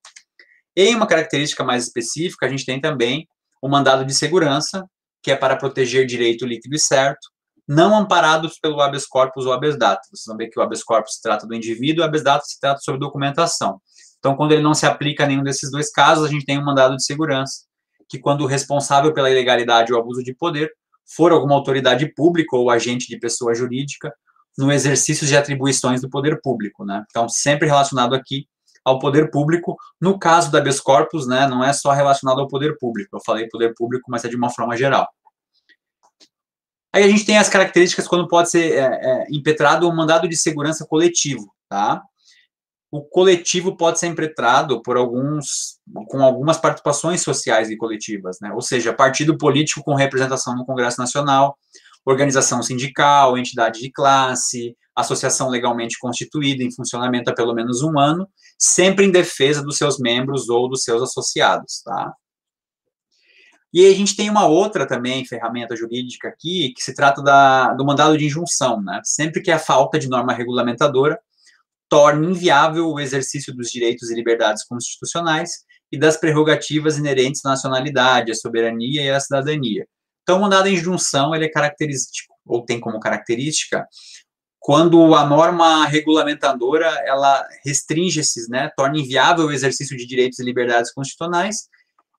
Em uma característica mais específica, a gente tem também o mandado de segurança, que é para proteger direito líquido e certo, não amparados pelo habeas corpus ou habeas data. Vocês vão ver que o habeas corpus se trata do indivíduo, o habeas data se trata sobre documentação. Então, quando ele não se aplica a nenhum desses dois casos, a gente tem um mandado de segurança, que quando o responsável pela ilegalidade ou abuso de poder for alguma autoridade pública ou agente de pessoa jurídica no exercício de atribuições do poder público, né? Então, sempre relacionado aqui ao poder público. No caso da habeas corpus, né, não é só relacionado ao poder público. Eu falei poder público, mas é de uma forma geral. Aí a gente tem as características quando pode ser impetrado um mandado de segurança coletivo, tá? O coletivo pode ser impetrado com algumas participações sociais e coletivas, né? Ou seja, partido político com representação no Congresso Nacional, organização sindical, entidade de classe, associação legalmente constituída em funcionamento há pelo menos um ano, sempre em defesa dos seus membros ou dos seus associados, tá? E aí a gente tem uma outra também ferramenta jurídica aqui, que se trata do mandado de injunção, né? Sempre que há falta de norma regulamentadora, torne inviável o exercício dos direitos e liberdades constitucionais e das prerrogativas inerentes à nacionalidade, à soberania e à cidadania. Então, o mandado em injunção, ele é característico, ou tem como característica, quando a norma regulamentadora, ela restringe esses, né, torna inviável o exercício de direitos e liberdades constitucionais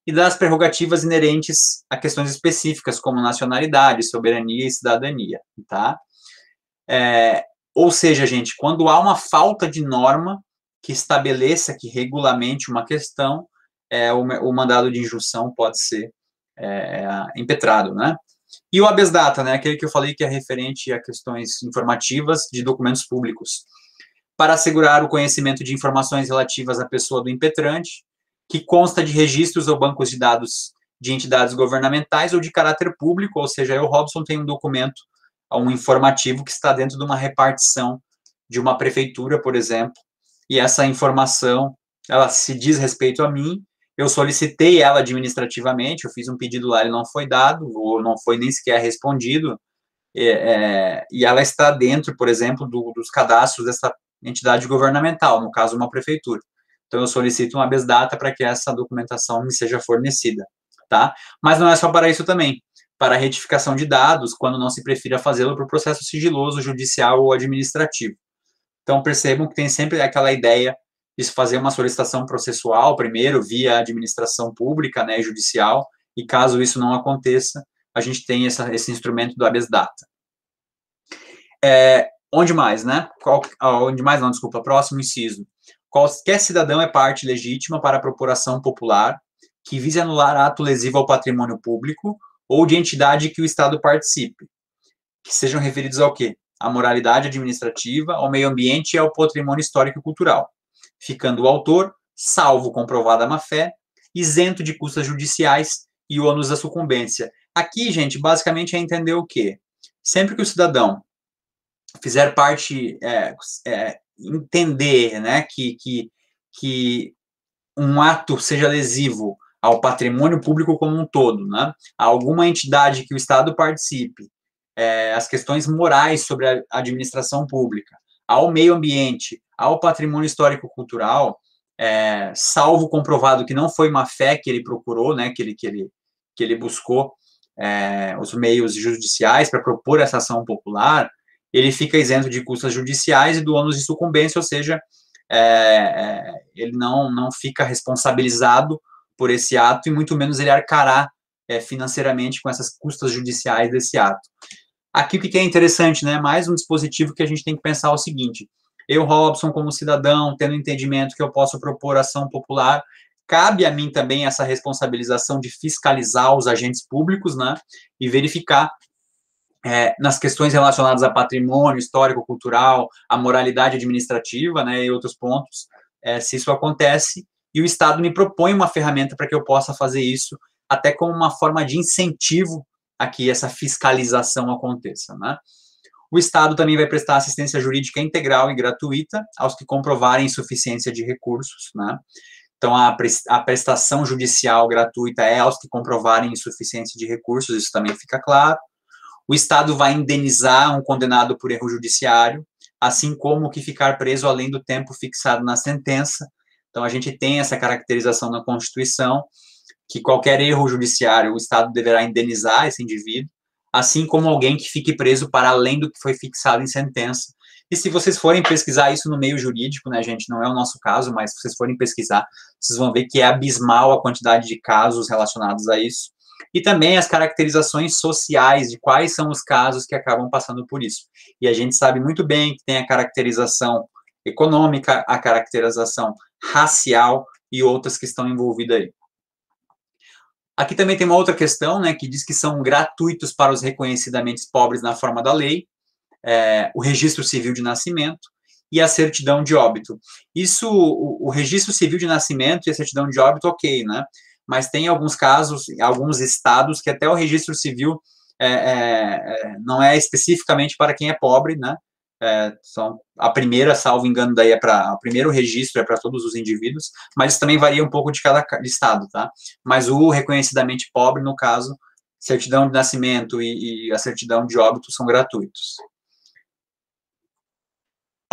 e das prerrogativas inerentes a questões específicas, como nacionalidade, soberania e cidadania, tá? Ou seja, gente, quando há uma falta de norma que estabeleça, que regulamente uma questão, o mandado de injunção pode ser impetrado, né? E o habeas data, né, aquele que eu falei que é referente a questões informativas de documentos públicos, para assegurar o conhecimento de informações relativas à pessoa do impetrante, que consta de registros ou bancos de dados de entidades governamentais ou de caráter público, ou seja, eu, Robson, tenho um documento, um informativo que está dentro de uma repartição de uma prefeitura, por exemplo, e essa informação, ela se diz respeito a mim, eu solicitei ela administrativamente, eu fiz um pedido lá, ele não foi dado, ou não foi nem sequer respondido, e ela está dentro, por exemplo, dos cadastros dessa entidade governamental, no caso, uma prefeitura. Então, eu solicito um habeas data para que essa documentação me seja fornecida, tá? Mas não é só para isso também, para a retificação de dados, quando não se prefira fazê-lo por processo sigiloso, judicial ou administrativo. Então, percebam que tem sempre aquela ideia de fazer uma solicitação processual, primeiro, via administração pública, né, judicial, e caso isso não aconteça, a gente tem esse instrumento do habeas data. Onde mais, né? Onde mais não, desculpa, próximo inciso. Qualquer cidadão é parte legítima para a procuração popular que vise anular ato lesivo ao patrimônio público ou de entidade que o Estado participe, que sejam referidos ao quê? À moralidade administrativa, ao meio ambiente e ao patrimônio histórico e cultural, ficando o autor, salvo comprovada má-fé, isento de custas judiciais e ônus da sucumbência. Aqui, gente, basicamente é entender o quê? Sempre que o cidadão fizer parte, entender, né, que um ato seja lesivo ao patrimônio público como um todo, né, a alguma entidade que o Estado participe, as questões morais sobre a administração pública, ao meio ambiente, ao patrimônio histórico-cultural, salvo comprovado que não foi má-fé que ele procurou, né, que ele buscou os meios judiciais para propor essa ação popular, ele fica isento de custas judiciais e do ônus de sucumbência, ou seja, ele não fica responsabilizado por esse ato e muito menos ele arcará financeiramente com essas custas judiciais desse ato. Aqui o que é interessante, né? Mais um dispositivo que a gente tem que pensar o seguinte: eu, Robson, como cidadão, tendo entendimento que eu posso propor ação popular, cabe a mim também essa responsabilização de fiscalizar os agentes públicos, né? E verificar nas questões relacionadas a patrimônio histórico, cultural, a moralidade administrativa, né, e outros pontos, se isso acontece, e o Estado me propõe uma ferramenta para que eu possa fazer isso, até como uma forma de incentivo a que essa fiscalização aconteça, né. O Estado também vai prestar assistência jurídica integral e gratuita aos que comprovarem insuficiência de recursos, né. Então, a prestação judicial gratuita é aos que comprovarem insuficiência de recursos, isso também fica claro. O Estado vai indenizar um condenado por erro judiciário, assim como o que ficar preso além do tempo fixado na sentença. Então, a gente tem essa caracterização na Constituição, que qualquer erro judiciário, o Estado deverá indenizar esse indivíduo, assim como alguém que fique preso para além do que foi fixado em sentença. E se vocês forem pesquisar isso no meio jurídico, né, gente, não é o nosso caso, mas se vocês forem pesquisar, vocês vão ver que é abismal a quantidade de casos relacionados a isso. E também as caracterizações sociais de quais são os casos que acabam passando por isso. E a gente sabe muito bem que tem a caracterização econômica, a caracterização racial e outras que estão envolvidas aí. Aqui também tem uma outra questão, né, que diz que são gratuitos para os reconhecidamente pobres na forma da lei, o registro civil de nascimento e a certidão de óbito. Isso, o registro civil de nascimento e a certidão de óbito, ok, né? Mas tem alguns casos, alguns estados, que até o registro civil não é especificamente para quem é pobre, né? A primeira, salvo engano, daí o primeiro registro é para todos os indivíduos, mas isso também varia um pouco de cada estado, tá? Mas o reconhecidamente pobre, no caso, certidão de nascimento e a certidão de óbito são gratuitos.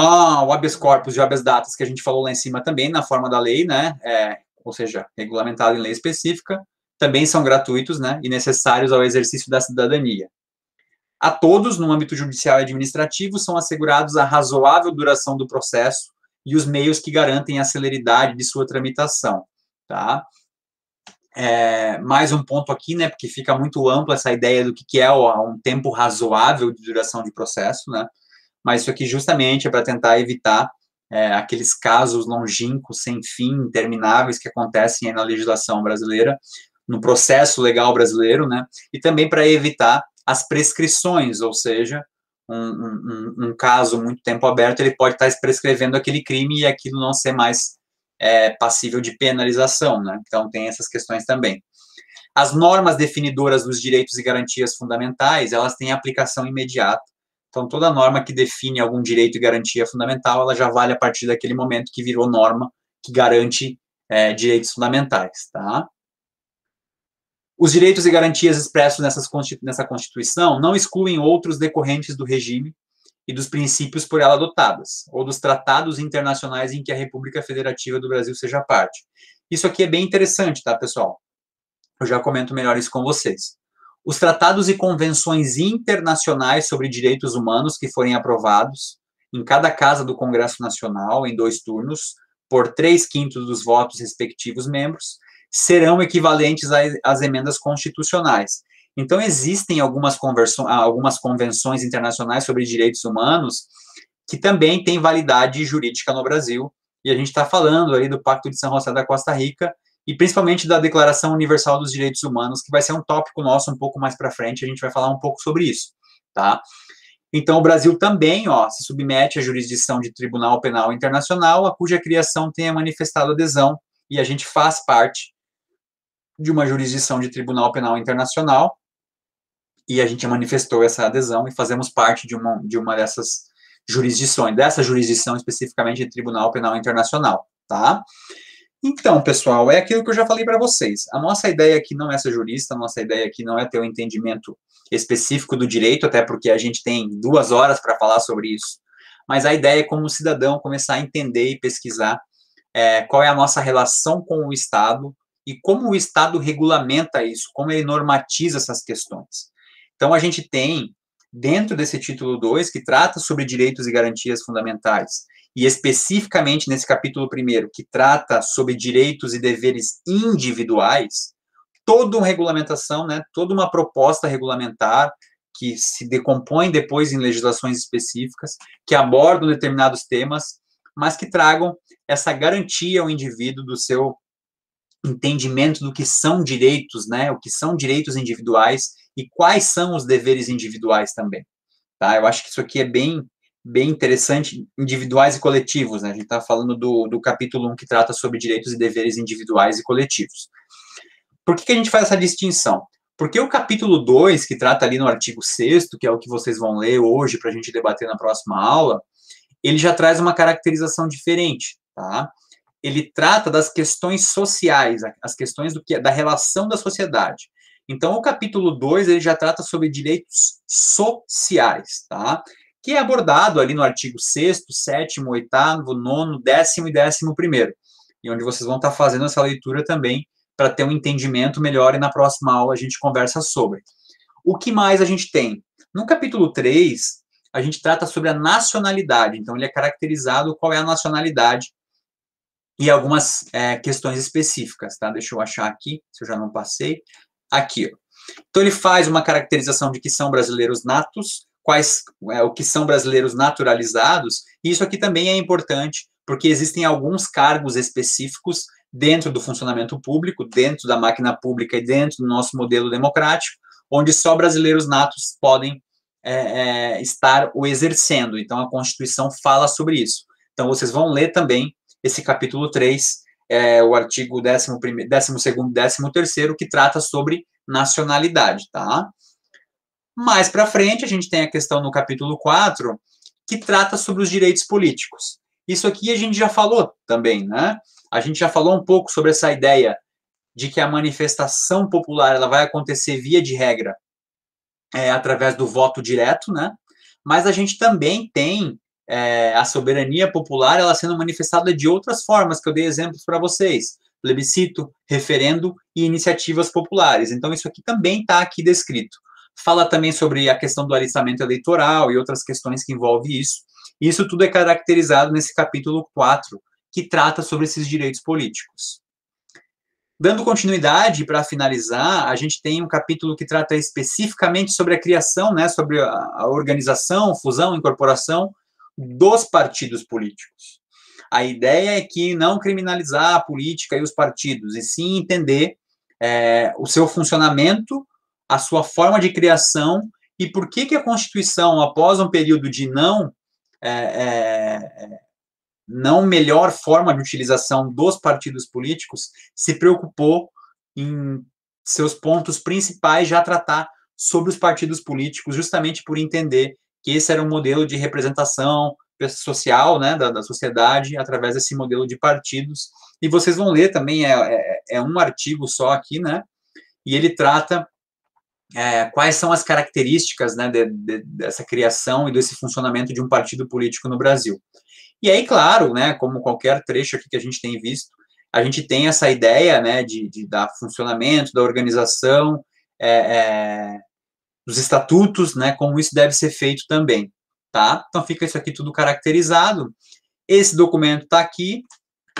O habeas corpus e o habeas datas, que a gente falou lá em cima também, na forma da lei, né? Ou seja, regulamentado em lei específica, também são gratuitos, né? E necessários ao exercício da cidadania. A todos, no âmbito judicial e administrativo, são assegurados a razoável duração do processo e os meios que garantem a celeridade de sua tramitação, tá? Mais um ponto aqui, né, porque fica muito ampla essa ideia do que é um tempo razoável de duração de processo, né? Mas isso aqui justamente é para tentar evitar aqueles casos longínquos, sem fim, intermináveis que acontecem aí na legislação brasileira, no processo legal brasileiro, né? E também para evitar as prescrições, ou seja, um caso muito tempo aberto, ele pode estar prescrevendo aquele crime e aquilo não ser mais passível de penalização, né? Então, tem essas questões também. As normas definidoras dos direitos e garantias fundamentais, elas têm aplicação imediata. Então, toda norma que define algum direito e garantia fundamental, ela já vale a partir daquele momento que virou norma que garante direitos fundamentais, tá? Os direitos e garantias expressos nessa Constituição não excluem outros decorrentes do regime e dos princípios por ela adotadas, ou dos tratados internacionais em que a República Federativa do Brasil seja parte. Isso aqui é bem interessante, tá, pessoal? Eu já comento melhor isso com vocês. Os tratados e convenções internacionais sobre direitos humanos que forem aprovados em cada casa do Congresso Nacional, em 2 turnos, por 3/5 dos votos respectivos membros, serão equivalentes às emendas constitucionais. Então, existem algumas convenções internacionais sobre direitos humanos que também têm validade jurídica no Brasil, e a gente está falando ali do Pacto de São José da Costa Rica, e principalmente da Declaração Universal dos Direitos Humanos, que vai ser um tópico nosso um pouco mais para frente, a gente vai falar um pouco sobre isso, tá? Então, o Brasil também, se submete à jurisdição de Tribunal Penal Internacional, a cuja criação tenha manifestado adesão, e a gente faz parte de uma jurisdição de Tribunal Penal Internacional, e a gente manifestou essa adesão e fazemos parte de uma dessas jurisdições, dessa jurisdição especificamente de Tribunal Penal Internacional, tá? Então, pessoal, é aquilo que eu já falei para vocês. A nossa ideia aqui não é ser jurista, a nossa ideia aqui não é ter um entendimento específico do direito, até porque a gente tem 2 horas para falar sobre isso. Mas a ideia é, como cidadão, começar a entender e pesquisar qual é a nossa relação com o Estado e como o Estado regulamenta isso, como ele normatiza essas questões. Então, a gente tem, dentro desse título 2, que trata sobre direitos e garantias fundamentais, e especificamente nesse capítulo 1º, que trata sobre direitos e deveres individuais, toda uma regulamentação, né, toda uma proposta regulamentar que se decompõe depois em legislações específicas, que abordam determinados temas, mas que tragam essa garantia ao indivíduo do seu entendimento do que são direitos, né, o que são direitos individuais e quais são os deveres individuais também, tá? Eu acho que isso aqui é bem interessante, individuais e coletivos, né? A gente está falando do capítulo 1, que trata sobre direitos e deveres individuais e coletivos. Por que a gente faz essa distinção? Porque o capítulo 2, que trata ali no artigo 6º, que é o que vocês vão ler hoje para a gente debater na próxima aula, ele já traz uma caracterização diferente, tá? Ele trata das questões sociais, as questões da relação da sociedade. Então, o capítulo 2, ele já trata sobre direitos sociais, tá? Que é abordado ali no artigo 6º, 7º, 8º, 9º, 10º e 11º, e onde vocês vão estar fazendo essa leitura também para ter um entendimento melhor, e na próxima aula a gente conversa sobre. O que mais a gente tem? No capítulo 3, a gente trata sobre a nacionalidade, então ele é caracterizado qual é a nacionalidade e algumas questões específicas, tá? Deixa eu achar aqui, se eu já não passei. Aqui, ó. Então ele faz uma caracterização de que são brasileiros natos, o que são brasileiros naturalizados, e isso aqui também é importante, porque existem alguns cargos específicos dentro do funcionamento público, dentro da máquina pública e dentro do nosso modelo democrático, onde só brasileiros natos podem estar o exercendo. Então, a Constituição fala sobre isso. Então, vocês vão ler também esse capítulo 3, o artigo 11º, 12º, 13º, que trata sobre nacionalidade, tá? Mais para frente, a gente tem a questão no capítulo 4, que trata sobre os direitos políticos. Isso aqui a gente já falou também, né? A gente já falou um pouco sobre essa ideia de que a manifestação popular ela vai acontecer via de regra através do voto direto, né? Mas a gente também tem a soberania popular ela sendo manifestada de outras formas, que eu dei exemplos para vocês: plebiscito, referendo e iniciativas populares. Então, isso aqui também está aqui descrito. Fala também sobre a questão do alistamento eleitoral e outras questões que envolvem isso. Isso tudo é caracterizado nesse capítulo 4, que trata sobre esses direitos políticos. Dando continuidade, para finalizar, a gente tem um capítulo que trata especificamente sobre a criação, né, sobre a organização, fusão, incorporação dos partidos políticos. A ideia é que não criminalizar a política e os partidos, e sim entender o seu funcionamento, a sua forma de criação e por que a Constituição, após um período de não melhor forma de utilização dos partidos políticos, se preocupou em seus pontos principais já tratar sobre os partidos políticos, justamente por entender que esse era um modelo de representação social, né, da sociedade, através desse modelo de partidos. E vocês vão ler também, é um artigo só aqui, né, e ele trata quais são as características, né, dessa criação e desse funcionamento de um partido político no Brasil. E aí, claro, né, como qualquer trecho aqui que a gente tem visto, a gente tem essa ideia, né, da funcionamento, da organização, dos estatutos, né, como isso deve ser feito também, tá? Então, fica isso aqui tudo caracterizado. Esse documento está aqui,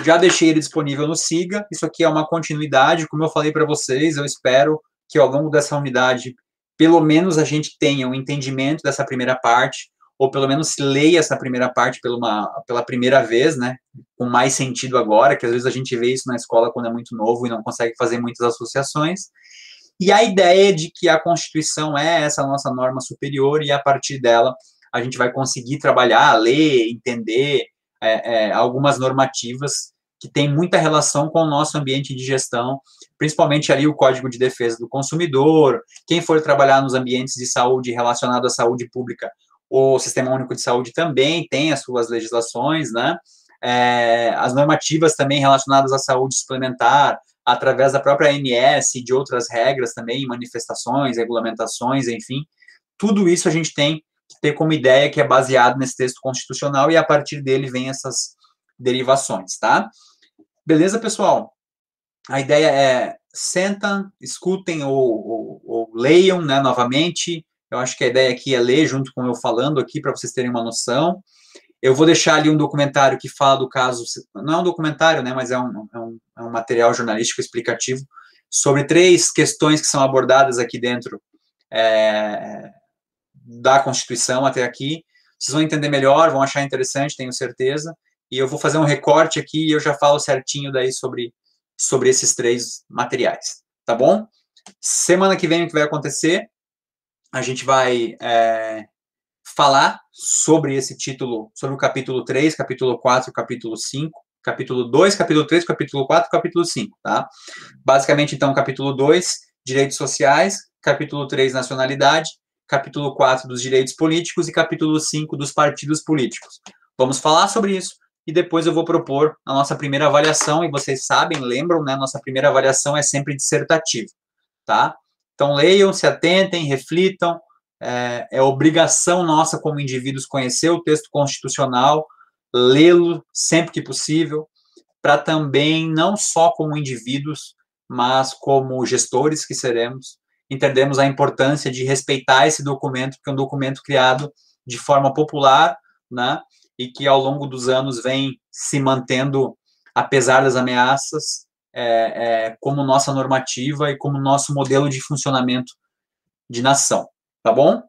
já deixei ele disponível no SIGA, isso aqui é uma continuidade, como eu falei para vocês, eu espero que ao longo dessa unidade, pelo menos a gente tenha um entendimento dessa primeira parte, ou pelo menos leia essa primeira parte pela primeira vez, né, com mais sentido agora, que às vezes a gente vê isso na escola quando é muito novo e não consegue fazer muitas associações. E a ideia de que a Constituição é essa nossa norma superior e a partir dela a gente vai conseguir trabalhar, ler, entender algumas normativas que têm muita relação com o nosso ambiente de gestão, principalmente ali o Código de Defesa do Consumidor, quem for trabalhar nos ambientes de saúde relacionado à saúde pública, o Sistema Único de Saúde também tem as suas legislações, né? As normativas também relacionadas à saúde suplementar, através da própria ANS e de outras regras também, manifestações, regulamentações, enfim, tudo isso a gente tem que ter como ideia que é baseado nesse texto constitucional e a partir dele vem essas derivações, tá? Beleza, pessoal? A ideia é sentem, escutem ou leiam, né, novamente. Eu acho que a ideia aqui é ler junto com eu falando aqui, para vocês terem uma noção. Eu vou deixar ali um documentário que fala do caso, não é um documentário, né, mas é um material jornalístico explicativo sobre 3 questões que são abordadas aqui dentro da Constituição até aqui. Vocês vão entender melhor, vão achar interessante, tenho certeza. E eu vou fazer um recorte aqui e eu já falo certinho daí sobre esses 3 materiais, tá bom? Semana que vem o que vai acontecer? A gente vai falar sobre esse título, sobre o capítulo 3, capítulo 4, capítulo 5, capítulo 2, capítulo 3, capítulo 4, capítulo 5, tá? Basicamente, então, capítulo 2, direitos sociais, capítulo 3, nacionalidade, capítulo 4, dos direitos políticos e capítulo 5, dos partidos políticos. Vamos falar sobre isso e depois eu vou propor a nossa primeira avaliação, e vocês sabem, lembram, né? Nossa primeira avaliação é sempre dissertativa, tá? Então, leiam, se atentem, reflitam. É obrigação nossa como indivíduos conhecer o texto constitucional, lê-lo sempre que possível, para também, não só como indivíduos, mas como gestores que seremos, entendemos a importância de respeitar esse documento, que é um documento criado de forma popular, né, e que ao longo dos anos vem se mantendo, apesar das ameaças, como nossa normativa e como nosso modelo de funcionamento de nação, tá bom?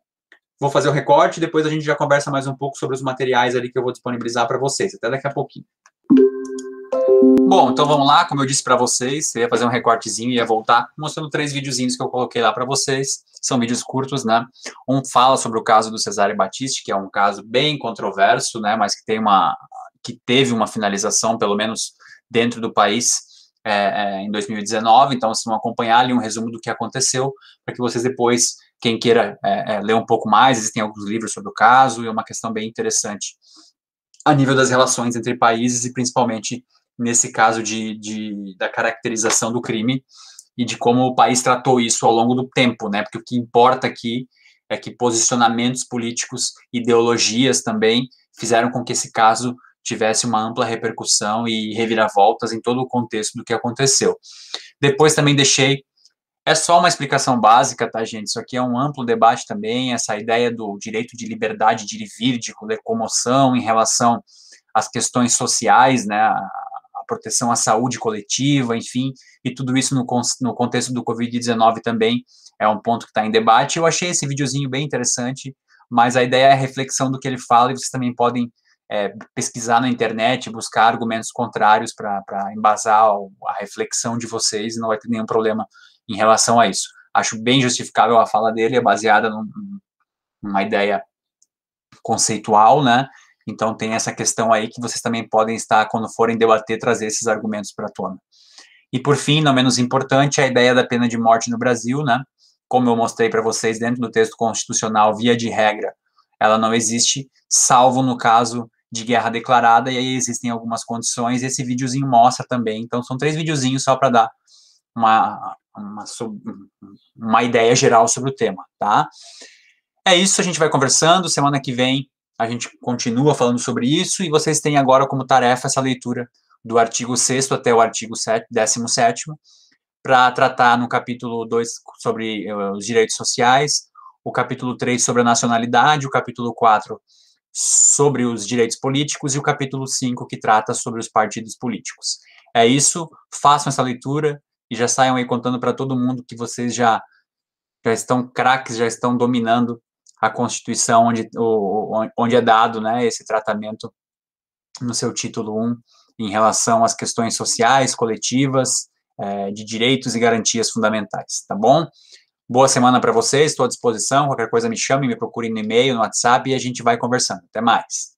Vou fazer o recorte, depois a gente já conversa mais um pouco sobre os materiais ali que eu vou disponibilizar para vocês, até daqui a pouquinho. Bom, então vamos lá, como eu disse para vocês, eu ia fazer um recortezinho e ia voltar, mostrando 3 videozinhos que eu coloquei lá para vocês, são vídeos curtos, né? Um fala sobre o caso do Cesare Battisti, que é um caso bem controverso, né? Mas que teve uma finalização, pelo menos dentro do país, em 2019, então vocês vão acompanhar ali um resumo do que aconteceu, para que vocês depois, quem queira ler um pouco mais, existem alguns livros sobre o caso, e é uma questão bem interessante a nível das relações entre países e principalmente nesse caso da caracterização do crime e de como o país tratou isso ao longo do tempo, né? Porque o que importa aqui é que posicionamentos políticos, ideologias também, fizeram com que esse caso tivesse uma ampla repercussão e reviravoltas em todo o contexto do que aconteceu. Depois também deixei, é só uma explicação básica, tá, gente? Isso aqui é um amplo debate também, essa ideia do direito de liberdade de ir e vir, de locomoção em relação às questões sociais, né, a proteção à saúde coletiva, enfim, e tudo isso no contexto do Covid-19 também é um ponto que está em debate. Eu achei esse videozinho bem interessante, mas a ideia é a reflexão do que ele fala, e vocês também podem pesquisar na internet, buscar argumentos contrários para embasar a reflexão de vocês, e não vai ter nenhum problema em relação a isso. Acho bem justificável a fala dele, é baseada numa ideia conceitual, né? Então tem essa questão aí que vocês também podem estar, quando forem debater, trazer esses argumentos para a tona. E por fim, não menos importante, a ideia da pena de morte no Brasil, né? Como eu mostrei para vocês dentro do texto constitucional, via de regra, ela não existe, salvo no caso de guerra declarada, e aí existem algumas condições, e esse videozinho mostra também. Então são 3 videozinhos só para dar uma ideia geral sobre o tema, tá? É isso, a gente vai conversando, semana que vem a gente continua falando sobre isso, e vocês têm agora como tarefa essa leitura do artigo 6º até o artigo 17º, para tratar no capítulo 2 sobre os direitos sociais, o capítulo 3 sobre a nacionalidade, o capítulo 4 sobre os direitos políticos e o capítulo 5 que trata sobre os partidos políticos. É isso, façam essa leitura e já saiam aí contando para todo mundo que vocês já estão craques, já estão dominando a Constituição, onde é dado, né, esse tratamento no seu título 1 em relação às questões sociais, coletivas, de direitos e garantias fundamentais, tá bom? Boa semana para vocês, estou à disposição, qualquer coisa me chame, me procure no e-mail, no WhatsApp, e a gente vai conversando. Até mais.